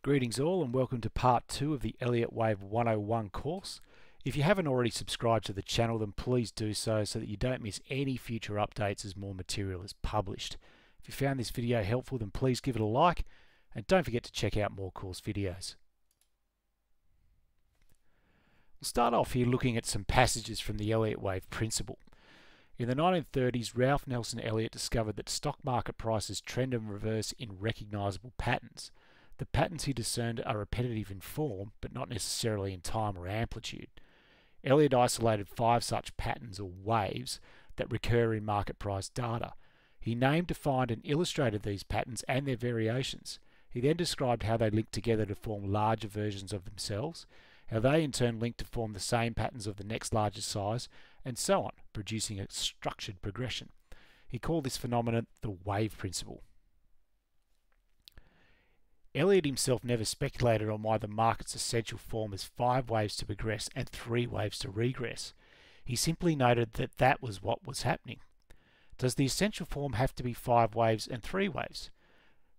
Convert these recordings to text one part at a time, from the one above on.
Greetings all and welcome to part 2 of the Elliott Wave 101 course. If you haven't already subscribed to the channel, then please do so that you don't miss any future updates as more material is published. If you found this video helpful, then please give it a like and don't forget to check out more course videos. We'll start off here looking at some passages from the Elliott Wave principle. In the 1930s, Ralph Nelson Elliott discovered that stock market prices trend and reverse in recognizable patterns. The patterns he discerned are repetitive in form, but not necessarily in time or amplitude. Elliott isolated 5 such patterns or waves that recur in market price data. He named, defined and illustrated these patterns and their variations. He then described how they link together to form larger versions of themselves, how they in turn link to form the same patterns of the next largest size, and so on, producing a structured progression. He called this phenomenon the wave principle. Elliott himself never speculated on why the market's essential form is 5 waves to progress and 3 waves to regress. He simply noted that that was what was happening. Does the essential form have to be 5 waves and 3 waves?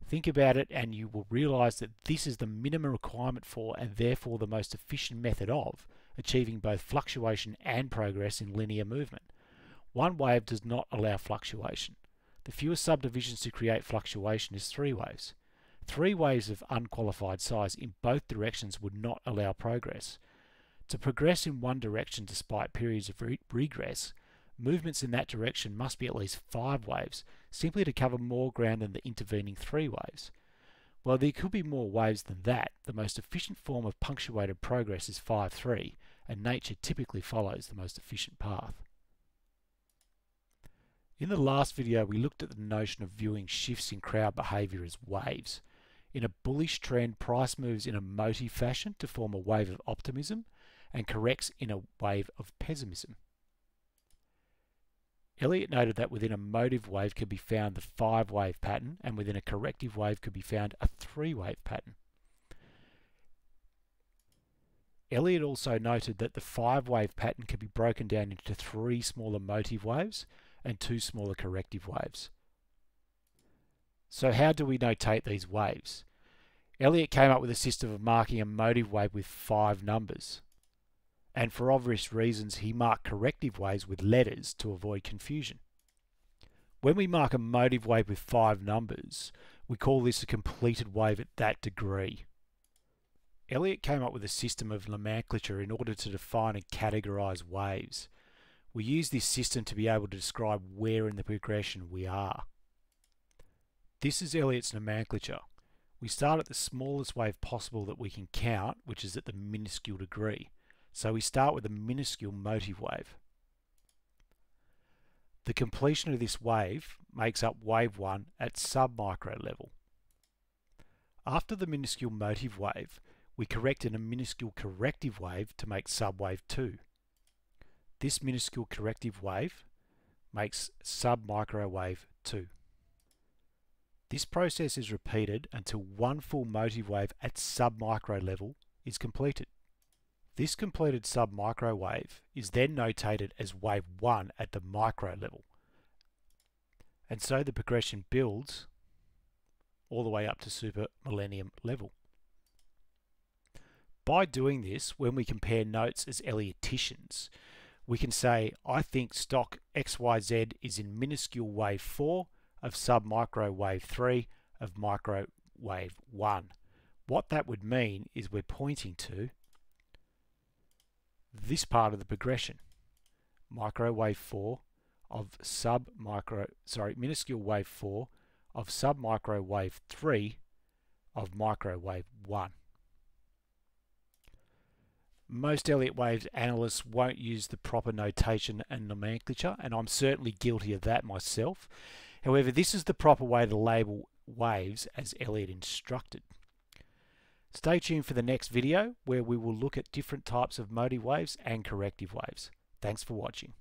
Think about it and you will realize that this is the minimum requirement for, and therefore the most efficient method of, achieving both fluctuation and progress in linear movement. 1 wave does not allow fluctuation. The fewest subdivisions to create fluctuation is 3 waves. 3 waves of unqualified size in both directions would not allow progress. To progress in one direction despite periods of regress, movements in that direction must be at least 5 waves, simply to cover more ground than the intervening 3 waves. While there could be more waves than that, the most efficient form of punctuated progress is 5-3, and nature typically follows the most efficient path. In the last video, we looked at the notion of viewing shifts in crowd behavior as waves. In a bullish trend, price moves in a motive fashion to form a wave of optimism and corrects in a wave of pessimism. Elliott noted that within a motive wave could be found the 5-wave pattern, and within a corrective wave could be found a 3-wave pattern. Elliott also noted that the 5-wave pattern could be broken down into 3 smaller motive waves and 2 smaller corrective waves. So how do we notate these waves? Elliott came up with a system of marking a motive wave with 5 numbers. And for obvious reasons, he marked corrective waves with letters to avoid confusion. When we mark a motive wave with 5 numbers, we call this a completed wave at that degree. Elliott came up with a system of nomenclature in order to define and categorize waves. We use this system to be able to describe where in the progression we are. This is Elliott's nomenclature. We start at the smallest wave possible that we can count, which is at the minuscule degree. So we start with a minuscule motive wave. The completion of this wave makes up wave 1 at sub-micro level. After the minuscule motive wave, we correct in a minuscule corrective wave to make sub-wave 2. This minuscule corrective wave makes sub-micro wave 2. This process is repeated until one full motive wave at sub-micro level is completed. This completed sub-micro wave is then notated as wave 1 at the micro level. And so the progression builds all the way up to super millennium level. By doing this, when we compare notes as Elliotticians, we can say, I think stock XYZ is in minuscule wave 4 of sub-micro wave 3 of micro wave 1. What that would mean is we're pointing to this part of the progression, minuscule wave 4 of sub-micro wave 3 of micro wave 1. Most Elliott Waves analysts won't use the proper notation and nomenclature, and I'm certainly guilty of that myself. However, this is the proper way to label waves as Elliott instructed. Stay tuned for the next video where we will look at different types of motive waves and corrective waves. Thanks for watching.